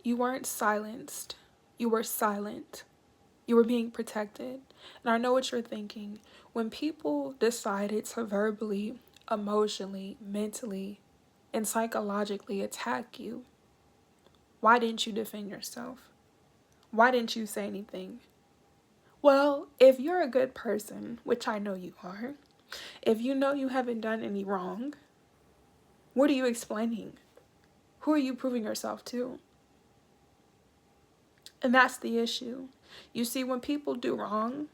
you weren't silenced. You were silent. You were being protected. And I know what you're thinking. When people decided to verbally, emotionally, mentally, and psychologically attack you, why didn't you defend yourself? Why didn't you say anything? Well, if you're a good person, which I know you are, if you know you haven't done any wrong, what are you explaining? Who are you proving yourself to? And that's the issue. You see, when people do wrong,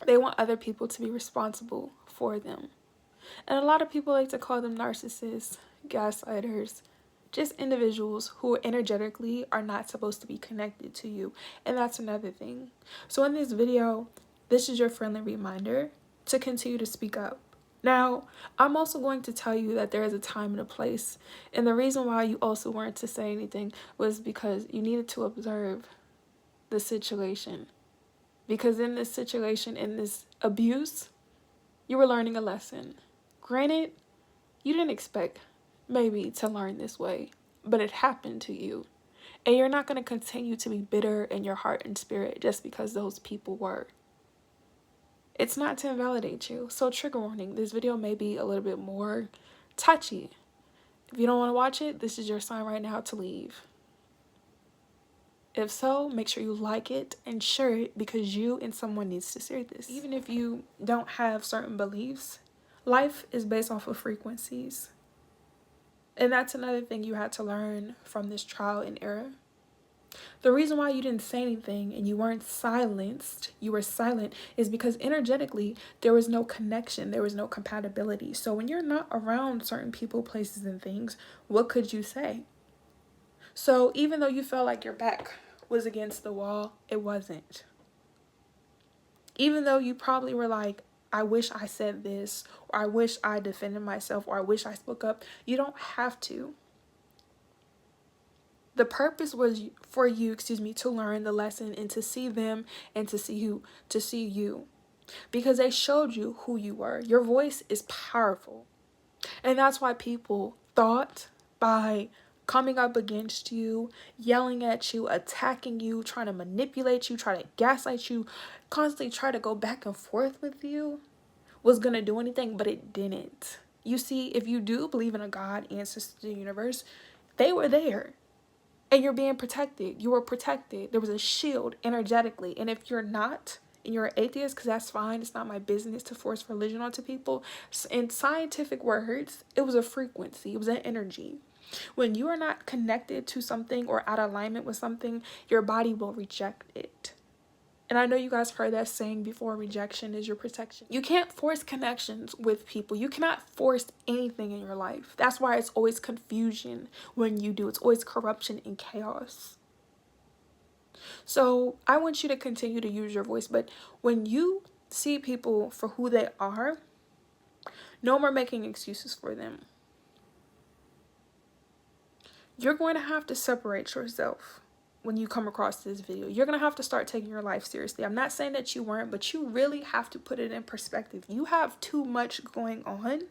they want other people to be responsible for them. And a lot of people like to call them narcissists, gaslighters, just individuals who energetically are not supposed to be connected to you. And that's another thing. So in this video, this is your friendly reminder to continue to speak up. Now, I'm also going to tell you that there is a time and a place. And the reason why you also weren't to say anything was because you needed to observe the situation. Because in this situation, in this abuse, you were learning a lesson. Granted, you didn't expect maybe to learn this way, but it happened to you. And you're not going to continue to be bitter in your heart and spirit just because those people were. It's not to invalidate you. So trigger warning, this video may be a little bit more touchy. If you don't want to watch it, this is your sign right now to leave. If so, make sure you like it and share it because you and someone needs to hear this. Even if you don't have certain beliefs, life is based off of frequencies. And that's another thing you had to learn from this trial and error. The reason why you didn't say anything and you weren't silenced, you were silent, is because energetically there was no connection, there was no compatibility. So when you're not around certain people, places, and things, what could you say? So even though you felt like your back was against the wall, it wasn't. Even though you probably were like, I wish I said this, or I wish I defended myself, or I wish I spoke up, you don't have to. The purpose was for you, to learn the lesson and to see them and to see you. Because they showed you who you were. Your voice is powerful. And that's why people thought by coming up against you, yelling at you, attacking you, trying to manipulate you, trying to gaslight you, constantly try to go back and forth with you, was going to do anything, but it didn't. You see, if you do believe in a God, ancestors, the universe, they were there. And you're being protected. You were protected. There was a shield energetically. And if you're not, and you're an atheist, because that's fine. It's not my business to force religion onto people. In scientific words, it was a frequency. It was an energy. When you are not connected to something or out of alignment with something, your body will reject it. And I know you guys heard that saying before, rejection is your protection. You can't force connections with people. You cannot force anything in your life. That's why it's always confusion when you do. It's always corruption and chaos. So I want you to continue to use your voice. But when you see people for who they are, no more making excuses for them. You're going to have to separate yourself. When you come across this video, you're going to have to start taking your life seriously. I'm not saying that you weren't, but you really have to put it in perspective. You have too much going on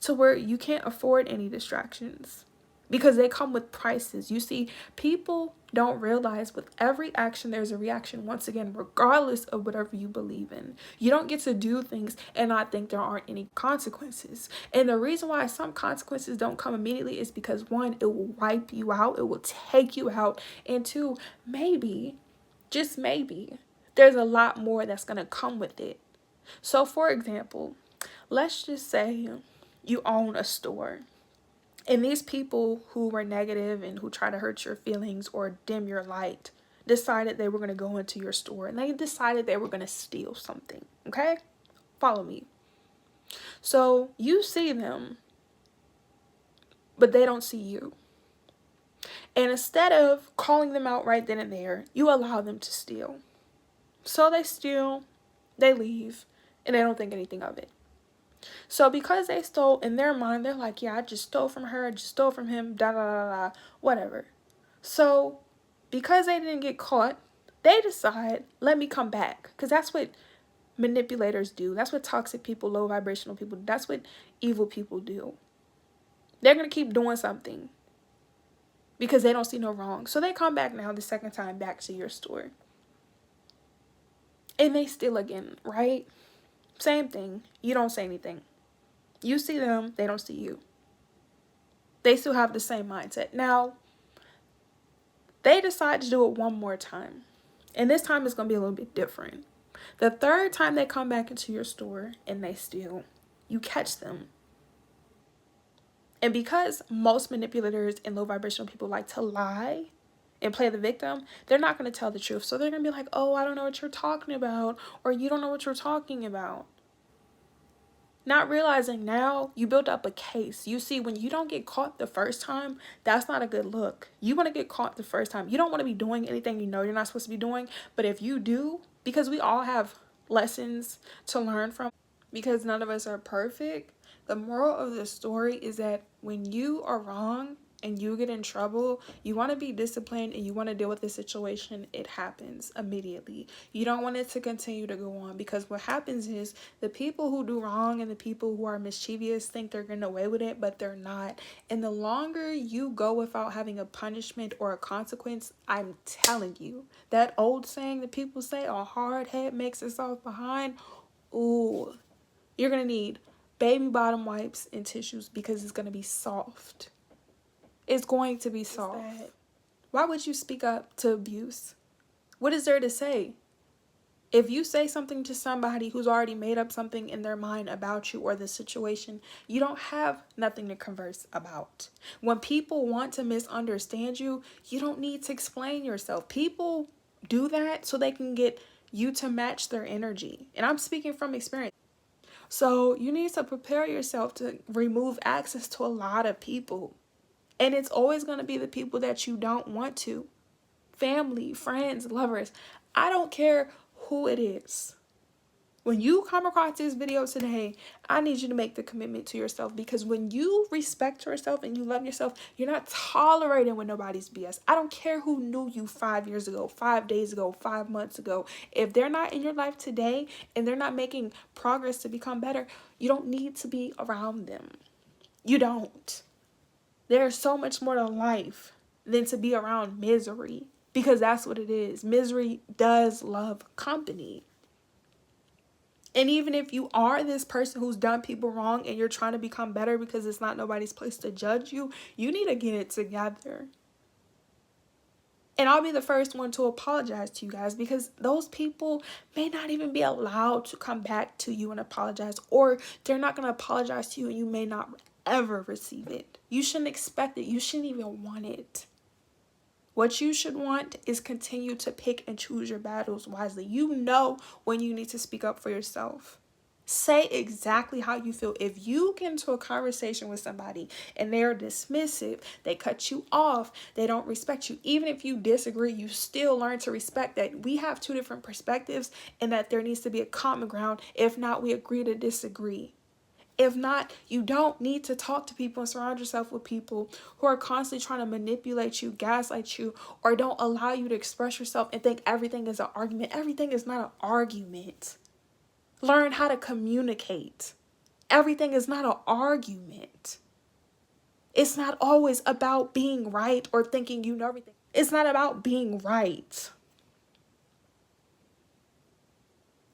to where you can't afford any distractions because they come with prices. You see, people don't realize with every action, there's a reaction. Once again, regardless of whatever you believe in, you don't get to do things and not think there aren't any consequences. And the reason why some consequences don't come immediately is because one, it will wipe you out. It will take you out. And two, maybe, just maybe, there's a lot more that's going to come with it. So for example, let's just say you own a store. And these people who were negative and who try to hurt your feelings or dim your light decided they were going to go into your store and they decided they were going to steal something. Okay? Follow me. So you see them, but they don't see you. And instead of calling them out right then and there, you allow them to steal. So they steal, they leave, and they don't think anything of it. So because they stole, in their mind, they're like, yeah, I just stole from her, I just stole from him, da da da da, whatever. So because they didn't get caught, they decide, let me come back. Because that's what manipulators do. That's what toxic people, low vibrational people do. That's what evil people do. They're going to keep doing something. because they don't see no wrong. So they come back now the second time back to your store. And they steal again, right? Same thing. You don't say anything. You see them, they don't see you. They still have the same mindset. Now, they decide to do it one more time. And this time it's going to be a little bit different. The third time they come back into your store and they steal, you catch them. And because most manipulators and low vibrational people like to lie and play the victim, they're not going to tell the truth. So they're going to be like, oh, I don't know what you're talking about, or you don't know what you're talking about. Not realizing now you built up a case. You see, when you don't get caught the first time, that's not a good look. You want to get caught the first time. You don't want to be doing anything you know you're not supposed to be doing. But if you do, because we all have lessons to learn from, because none of us are perfect, the moral of the story is that when you are wrong and you get in trouble, you want to be disciplined and you want to deal with the situation. It happens immediately. You don't want it to continue to go on, because what happens is the people who do wrong and the people who are mischievous think they're getting away with it, but they're not. And the longer you go without having a punishment or a consequence, I'm telling you, that old saying that people say, a hard head makes a soft behind, ooh, you're going to need baby bottom wipes and tissues, because it's going to be soft. It's going to be soft. Why would you speak up to abuse? What is there to say? If you say something to somebody who's already made up something in their mind about you or the situation, you don't have nothing to converse about. When people want to misunderstand you, you don't need to explain yourself. People do that so they can get you to match their energy. And I'm speaking from experience. So you need to prepare yourself to remove access to a lot of people. And it's always going to be the people that you don't want to. Family, friends, lovers. I don't care who it is. When you come across this video today, I need you to make the commitment to yourself, because when you respect yourself and you love yourself, you're not tolerating with nobody's BS. I don't care who knew you 5 years ago, 5 days ago, 5 months ago. If they're not in your life today and they're not making progress to become better, you don't need to be around them. You don't. There's so much more to life than to be around misery, because that's what it is. Misery does love company. And even if you are this person who's done people wrong and you're trying to become better because it's not nobody's place to judge you, you need to get it together. And I'll be the first one to apologize to you guys, because those people may not even be allowed to come back to you and apologize, or they're not going to apologize to you and you may not ever receive it. You shouldn't expect it. You shouldn't even want it. What you should want is continue to pick and choose your battles wisely. You know when you need to speak up for yourself. Say exactly how you feel. If you get into a conversation with somebody and they're dismissive, they cut you off, they don't respect you, even if you disagree, you still learn to respect that we have two different perspectives and that there needs to be a common ground. If not, we agree to disagree. If not, you don't need to talk to people and surround yourself with people who are constantly trying to manipulate you, gaslight you, or don't allow you to express yourself and think everything is an argument. Everything is not an argument. Learn how to communicate. Everything is not an argument. It's not always about being right or thinking you know everything. It's not about being right.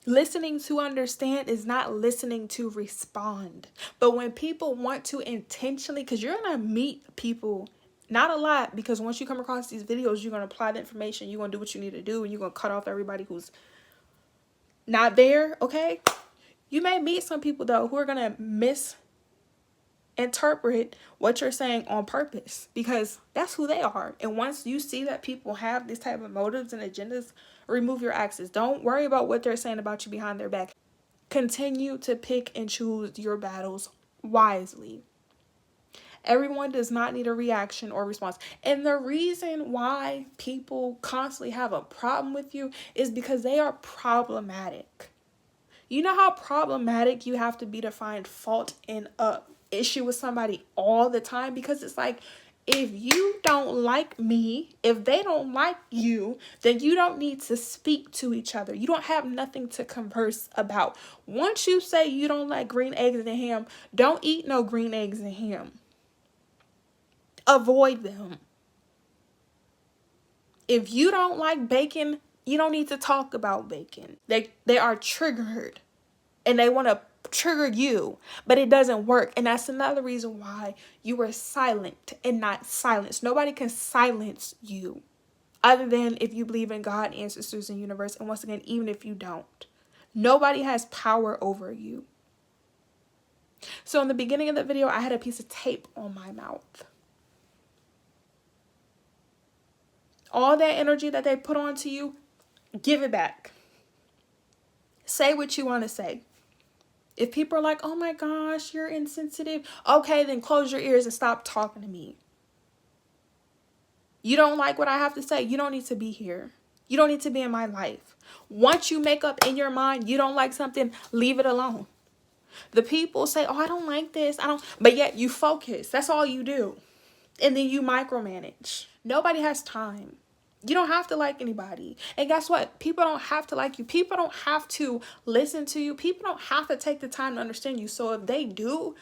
Listening to understand is not listening to respond. But when people want to intentionally, because you're going to meet people, not a lot, because once you come across these videos, you're going to apply the information, you're going to do what you need to do, and you're going to cut off everybody who's not there, okay? You may meet some people, though, who are going to misinterpret what you're saying on purpose, because that's who they are. And once you see that people have this type of motives and agendas, remove your access. Don't worry about what they're saying about you behind their back. Continue to pick and choose your battles wisely. Everyone does not need a reaction or response. And the reason why people constantly have a problem with you is because they are problematic. You know how problematic you have to be to find fault in a issue with somebody all the time? Because it's like, if you don't like me, if they don't like you, then you don't need to speak to each other. You don't have nothing to converse about. Once you say you don't like green eggs and ham, don't eat no green eggs and ham. Avoid them. If you don't like bacon, you don't need to talk about bacon. They are triggered and they want to trigger you, but it doesn't work. And that's another reason why you were silent and not silenced. Nobody can silence you other than if you believe in God, ancestors, and universe. And once again, even if you don't, nobody has power over you. So in the beginning of the video, I had a piece of tape on my mouth. All that energy that they put onto you, give it back. Say what you want to say. If people are like, oh my gosh, you're insensitive, okay, then close your ears and stop talking to me. You don't like what I have to say, you don't need to be here. You don't need to be in my life. Once you make up in your mind you don't like something, leave it alone. The people say, oh, I don't like this, but yet you focus. That's all you do. And then you micromanage. Nobody has time. You don't have to like anybody. And guess what? People don't have to like you. People don't have to listen to you. People don't have to take the time to understand you. So if they do,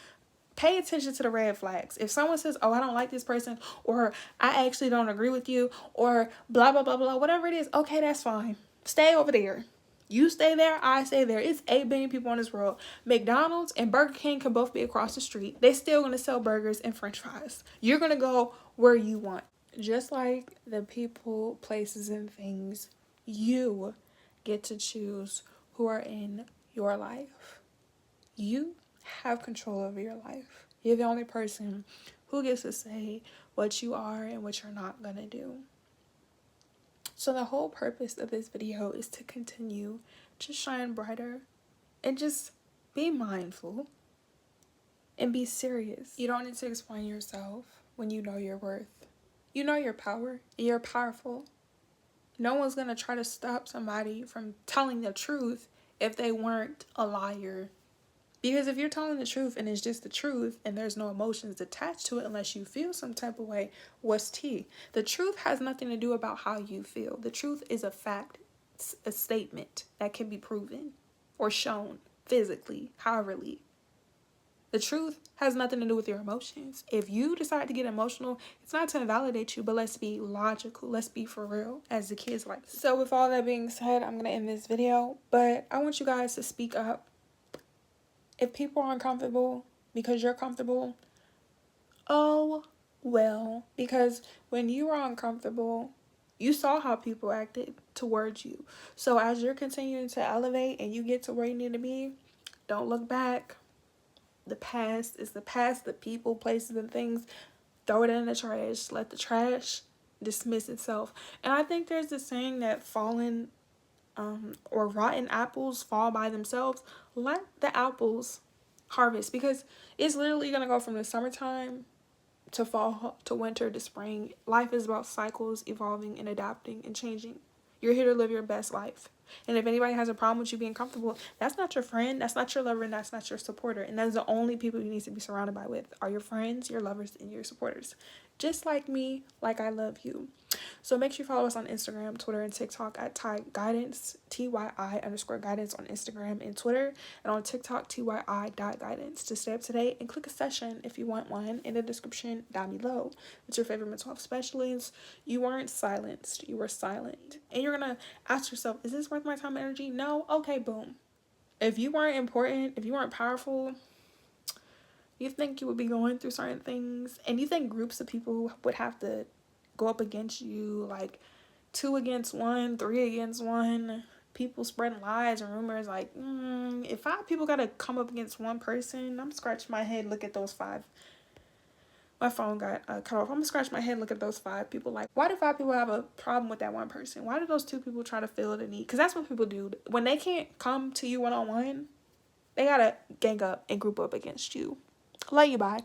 pay attention to the red flags. If someone says, oh, I don't like this person, or I actually don't agree with you, or blah, blah, blah, blah, whatever it is, okay, that's fine. Stay over there. You stay there, I stay there. It's 8 billion people in this world. McDonald's and Burger King can both be across the street. They still going to sell burgers and french fries. You're going to go where you want. Just like the people, places, and things, you get to choose who are in your life. You have control over your life. You're the only person who gets to say what you are and what you're not going to do. So the whole purpose of this video is to continue to shine brighter and just be mindful and be serious. You don't need to explain yourself when you know your worth. You know your power. You're powerful. No one's going to try to stop somebody from telling the truth if they weren't a liar. Because if you're telling the truth and it's just the truth and there's no emotions attached to it unless you feel some type of way, what's tea? The truth has nothing to do about how you feel. The truth is a fact, a statement that can be proven or shown physically, howeverly. The truth has nothing to do with your emotions. If you decide to get emotional, it's not to invalidate you, but let's be logical. Let's be for real, as the kids like. So with all that being said, I'm going to end this video, but I want you guys to speak up. If people are uncomfortable because you're comfortable, oh, well, because when you were uncomfortable, you saw how people acted towards you. So as you're continuing to elevate and you get to where you need to be, don't look back. The past is the past. The people, places, and things, throw it in the trash. Let the trash dismiss itself. And I think there's this saying that fallen or rotten apples fall by themselves. Let the apples harvest, because it's literally going to go from the summertime to fall to winter to spring. Life is about cycles, evolving and adapting and changing. You're here to live your best life. And if anybody has a problem with you being comfortable, that's not your friend, that's not your lover, and that's not your supporter. And that's the only people you need to be surrounded by with are your friends, your lovers, and your supporters. Just like me, like I love you. So make sure you follow us on Instagram, Twitter, and TikTok at Ty Guidance, TYI_guidance on Instagram and Twitter, and on TikTok, TYI.guidance to stay up to date, and click a session if you want one in the description down below. It's your favorite mental health specialist. You weren't silenced, you were silent. And you're going to ask yourself, is this worth my time and energy? No? Okay, boom. If you weren't important, if you weren't powerful, you think you would be going through certain things, and you think groups of people would have to go up against you, like 2 against 1, 3 against 1, people spreading lies and rumors, like if 5 people gotta come up against 1 person, I'm scratching my head, look at those 5. My phone got cut off. I'm gonna scratch my head, look at those 5 people, like, why do 5 people have a problem with that 1 person? Why do those 2 people try to fill the need? Because that's what people do. When they can't come to you one-on-one, they gotta gang up and group up against you. Love you, bye.